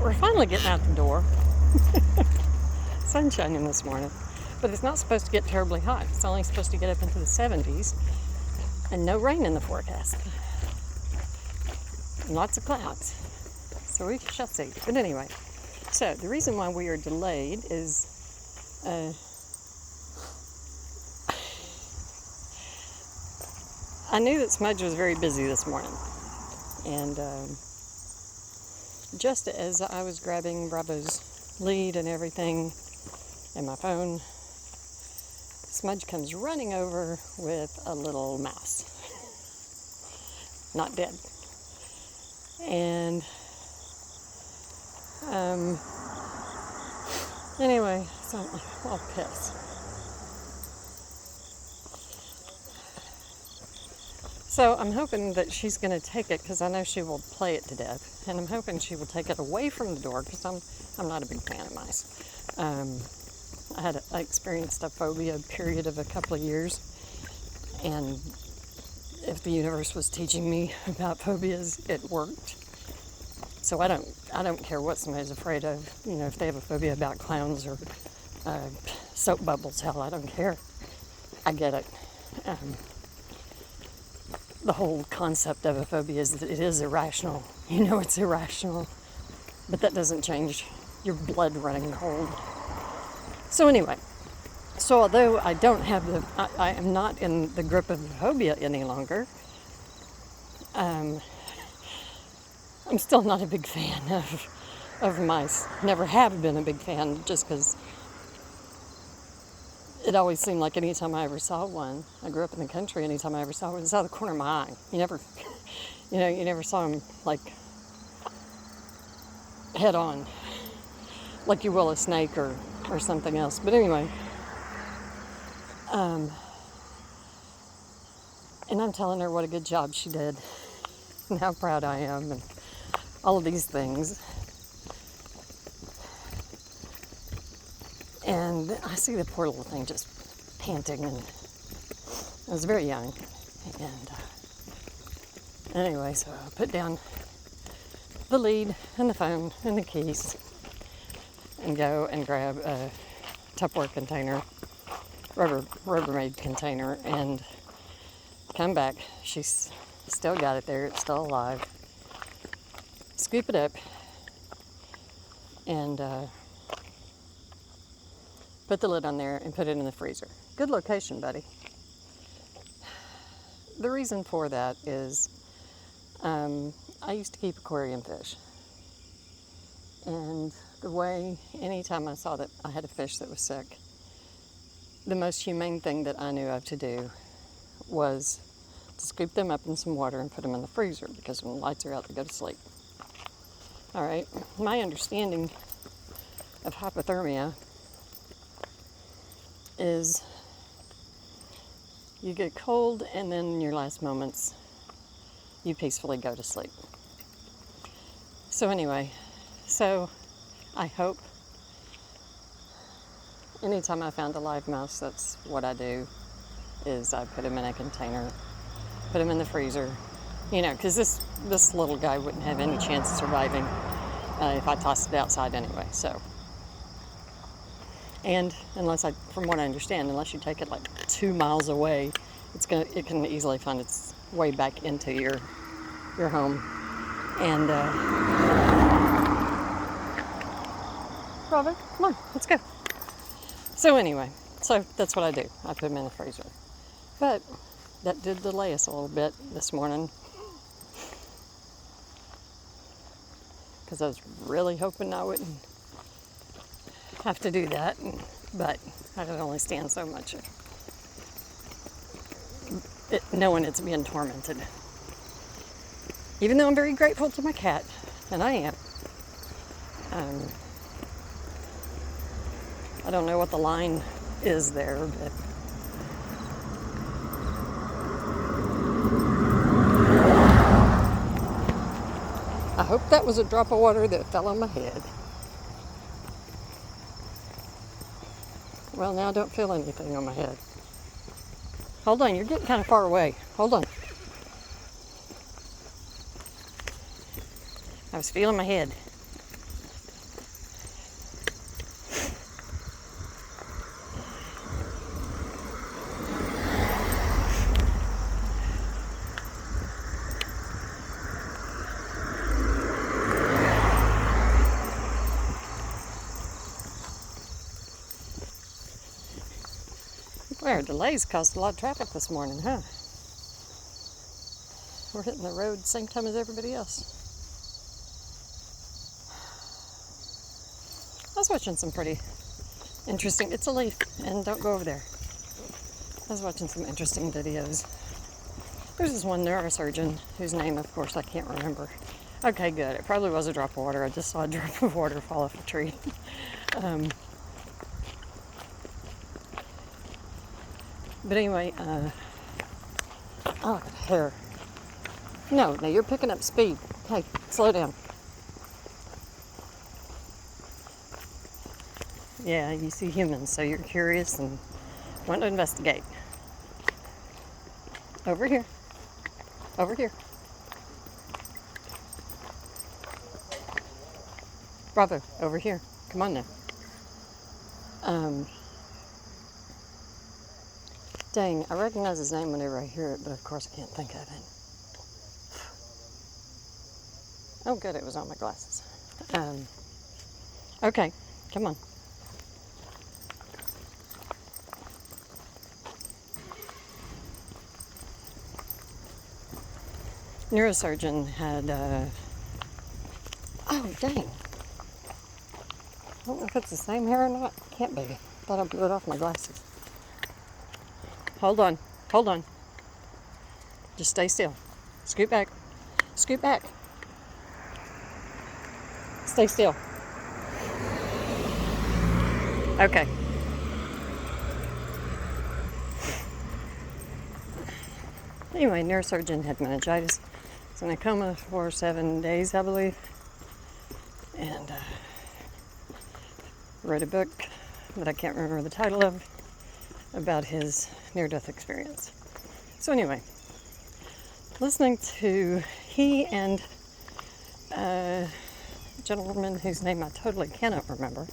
we're finally getting out the door. Sun's shining this morning, but it's not supposed to get terribly hot. It's only supposed to get up into the 70s, and no rain in the forecast. And lots of clouds, so we shall see. But anyway, so the reason why we are delayed is I knew that Smudge was very busy this morning, and just as I was grabbing Bravo's lead and everything and my phone, Smudge comes running over with a little mouse, not dead. And anyway, so I'll piss. So I'm hoping that she's going to take it, because I know she will play it to death. And I'm hoping she will take it away from the door, because I'm not a big fan of mice. I experienced a phobia period of a couple of years. And if the universe was teaching me about phobias, it worked. So I don't care what somebody's afraid of. You know, if they have a phobia about clowns or soap bubbles, hell, I don't care. I get it. The whole concept of a phobia is that it is irrational. You know it's irrational, but that doesn't change your blood running cold. So anyway, so although I don't have I am not in the grip of the phobia any longer, I'm still not a big fan of mice. Never have been a big fan, just because it always seemed like anytime I ever saw one, I grew up in the country, anytime I ever saw one, it was out of the corner of my eye. You never saw them like head on, like you will a snake or something else. But anyway, and I'm telling her what a good job she did and how proud I am and all of these things. And I see the poor little thing just panting, and I was very young. And anyway, so I put down the lead and the phone and the keys and go and grab a Tupperware container, Rubbermaid container, and come back. She's still got it there. It's still alive. Scoop it up and put the lid on there and put it in the freezer. Good location, buddy. The reason for that is I used to keep aquarium fish. And the way, anytime I saw that I had a fish that was sick, the most humane thing that I knew of to do was to scoop them up in some water and put them in the freezer, because when the lights are out, they go to sleep. All right, my understanding of hypothermia is you get cold, and then in your last moments, you peacefully go to sleep. So anyway, so I hope anytime I found a live mouse, that's what I do, is I put him in a container, put him in the freezer, because this little guy wouldn't have any chance of surviving if I tossed it outside anyway, so. And from what I understand, unless you take it like 2 miles away, it can easily find its way back into your home. And Robert, come on, let's go. So anyway, so that's what I do. I put them in the freezer. But that did delay us a little bit this morning, because I was really hoping I wouldn't have to do that, but I could only stand so much knowing it's being tormented. Even though I'm very grateful to my cat, and I am. I don't know what the line is there, but I hope that was a drop of water that fell on my head. Well, now I don't feel anything on my head. Hold on, you're getting kind of far away. Hold on. I was feeling my head. Our delays caused a lot of traffic this morning, huh? We're hitting the road same time as everybody else. I was watching some pretty interesting, it's a leaf, and don't go over there. I was watching some interesting videos. There's this one neurosurgeon whose name, of course, I can't remember. Okay, good. It probably was a drop of water. I just saw a drop of water fall off a tree. But anyway, oh, hair. No, you're picking up speed. Hey, slow down. Yeah, you see humans, so you're curious and want to investigate. Over here. Over here. Bravo, over here. Come on now. Dang, I recognize his name whenever I hear it, but of course I can't think of it. Oh, good, it was on my glasses. Okay, come on. Neurosurgeon had, oh, dang. I don't know if it's the same hair or not. Can't be. Thought I blew it off my glasses. Hold on. Hold on. Just stay still. Scoot back. Scoot back. Stay still. Okay. Anyway, neurosurgeon had meningitis. He's in a coma for 7 days, I believe. And wrote a book that I can't remember the title of about his near-death experience. So anyway, listening to he and a gentleman whose name I totally cannot remember.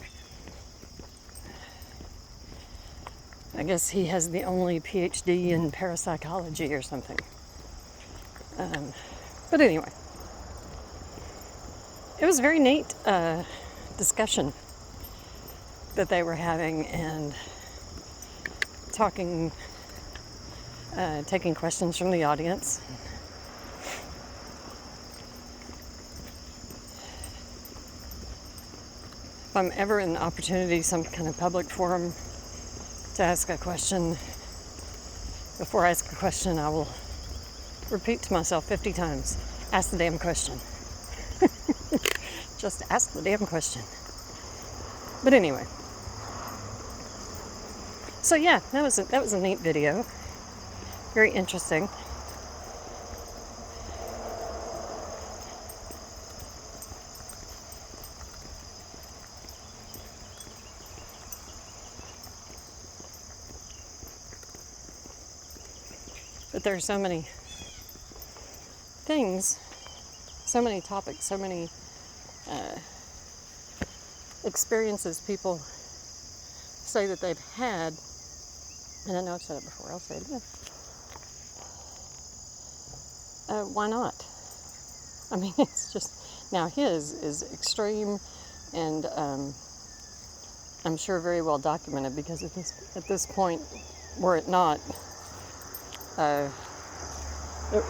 I guess he has the only PhD in parapsychology or something. But anyway, it was a very neat discussion that they were having and talking, taking questions from the audience. If I'm ever in the opportunity, some kind of public forum to ask a question, before I ask a question, I will repeat to myself 50 times, ask the damn question. Just ask the damn question. But anyway. So yeah, that was a neat video. Very interesting. But there are so many things, so many topics, so many experiences people say that they've had, and I know I've said it before, I'll say it again. Why not? I mean, it's just, now his is extreme and I'm sure very well documented, because at this point, were it not,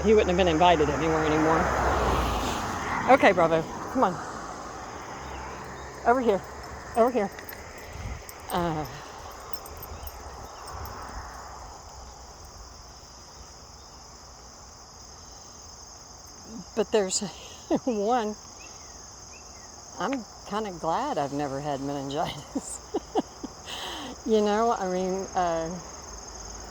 he wouldn't have been invited anywhere anymore. Okay, Bravo, come on. Over here. Over here. But there's one, I'm kind of glad I've never had meningitis. You know, I mean,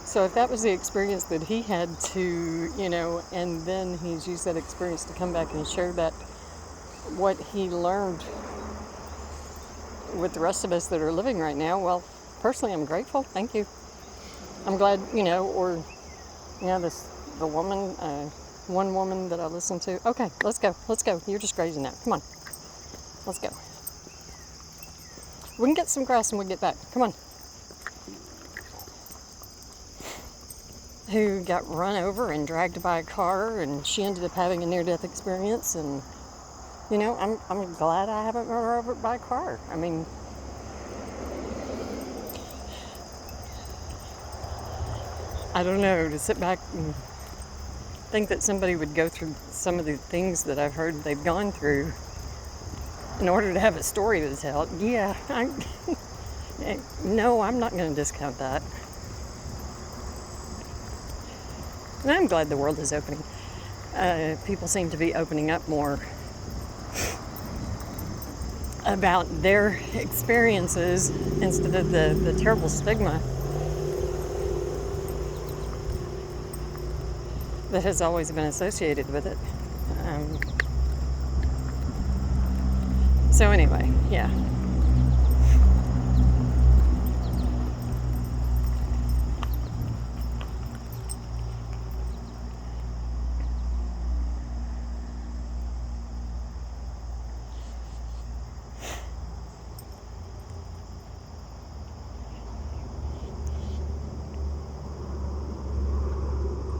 so if that was the experience that he had to, you know, and then he's used that experience to come back and share that, what he learned with the rest of us that are living right now, well, personally, I'm grateful. Thank you. I'm glad, you know, or, you know, the woman, one woman that I listened to. Okay, let's go. Let's go. You're just grazing now. Come on. Let's go. We can get some grass and we'll get back. Come on. Who got run over and dragged by a car, and she ended up having a near-death experience. And you know, I'm glad I haven't run her over by a car. I mean, I don't know, to sit back and think that somebody would go through some of the things that I've heard they've gone through in order to have a story to tell. Yeah, no, I'm not going to discount that. And I'm glad the world is opening. People seem to be opening up more about their experiences instead of the terrible stigma that has always been associated with it. So anyway, yeah.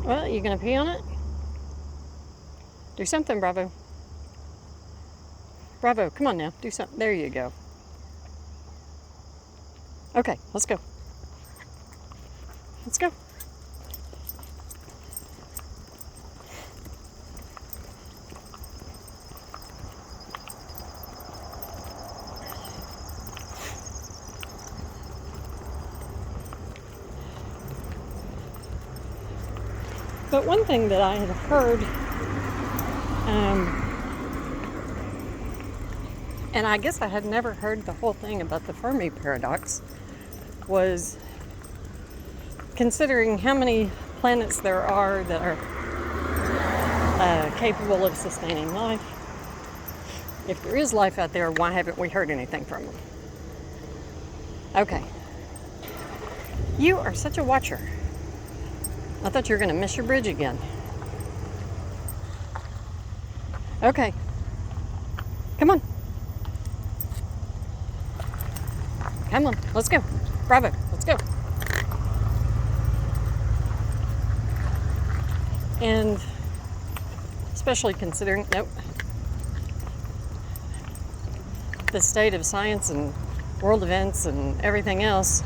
Well, you gonna pee on it? Do something, Bravo. Bravo, come on now, do something. There you go. Okay, let's go. Let's go. But one thing that I had heard, and I guess I had never heard the whole thing about the Fermi paradox, was considering how many planets there are that are capable of sustaining life. If there is life out there, why haven't we heard anything from them? Okay. You are such a watcher. I thought you were going to miss your bridge again. Okay. Come on. Come on. Let's go. Bravo. Let's go. And especially considering, the state of science and world events and everything else,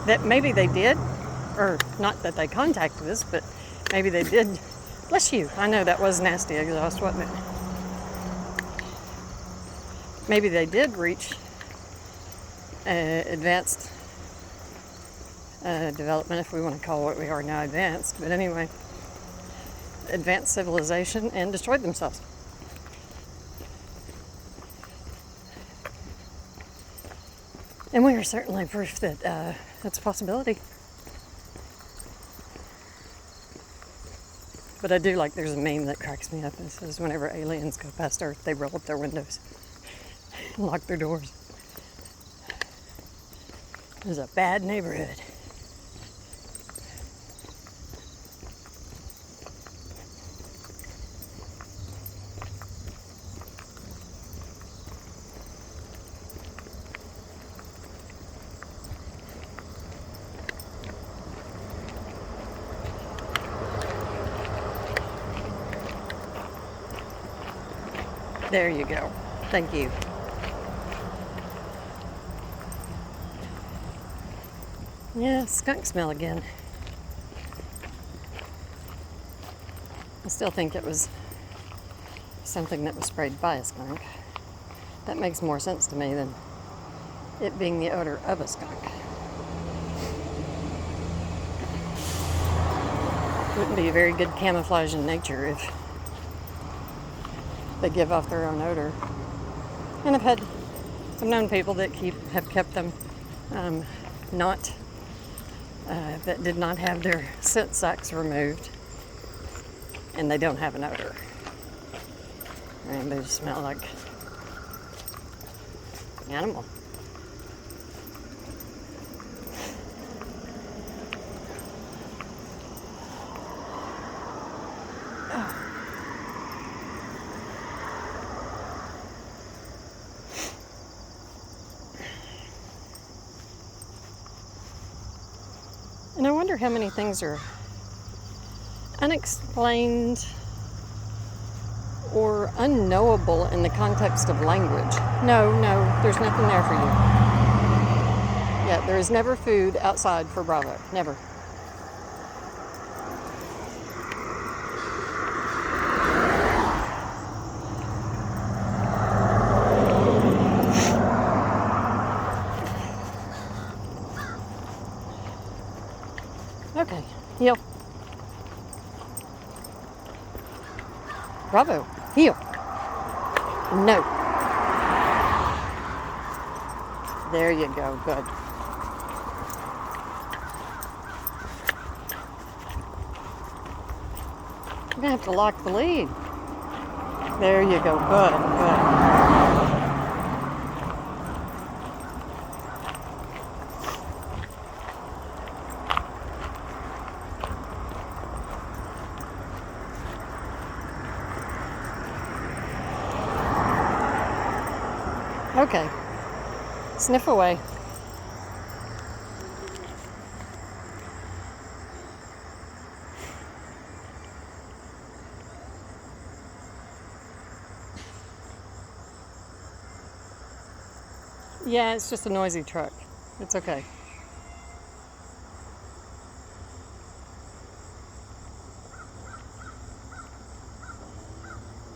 that maybe they did, or not that they contacted us, but maybe they did. Bless you. I know that was nasty exhaust, wasn't it? Maybe they did reach advanced development, if we want to call what we are now advanced. But anyway, advanced civilization, and destroyed themselves. And we are certainly proof that that's a possibility. But I do like, there's a meme that cracks me up. It says whenever aliens go past Earth, they roll up their windows and lock their doors. It was a bad neighborhood. There you go. Thank you. Yeah, skunk smell again. I still think it was something that was sprayed by a skunk. That makes more sense to me than it being the odor of a skunk. Wouldn't be a very good camouflage in nature if they give off their own odor. And I've known people that have kept them that did not have their scent sacs removed, and they don't have an odor. And they just smell like animal. And I wonder how many things are unexplained or unknowable in the context of language. No, there's nothing there for you. Yeah, there is never food outside for Bravo. Never. Okay, heel. Bravo, heel. No. There you go, good. I'm gonna have to lock the lead. There you go, good. Okay, sniff away. Yeah, it's just a noisy truck. It's okay.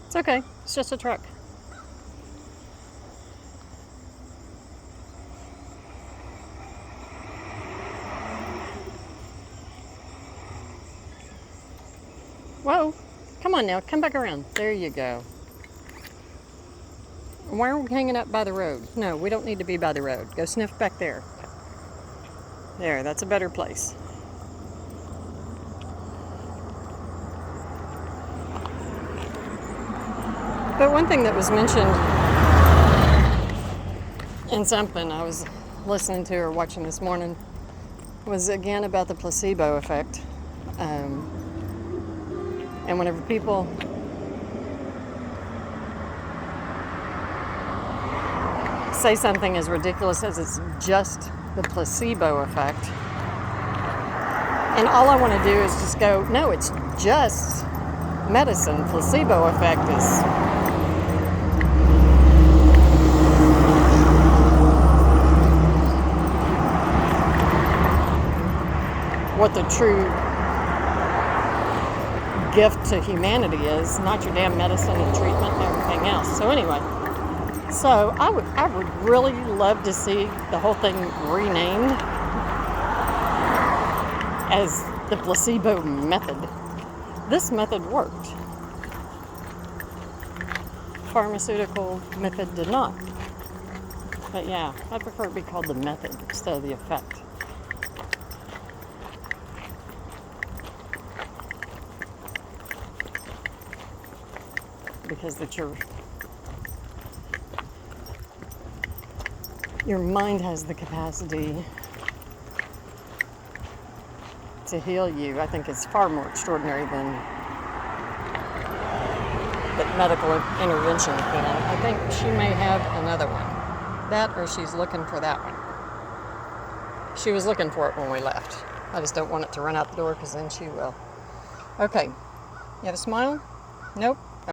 It's okay. It's just a truck. Whoa. Come on now. Come back around. There you go. Why are we hanging up by the road? No, we don't need to be by the road. Go sniff back there. There, that's a better place. But one thing that was mentioned in something I was listening to or watching this morning was again about the placebo effect. And whenever people say something as ridiculous as it's just the placebo effect, and all I want to do is just go, no, it's just medicine. Placebo effect is what the true gift to humanity is, not your damn medicine and treatment and everything else. So anyway, I would really love to see the whole thing renamed as the placebo method. This method worked. Pharmaceutical method did not. But yeah, I prefer it to be called the method instead of the effect. Because that your mind has the capacity to heal you, I think is far more extraordinary than that medical intervention can. I think she may have another one. That or she's looking for that one. She was looking for it when we left. I just don't want it to run out the door because then she will. Okay. You have a smile? Nope.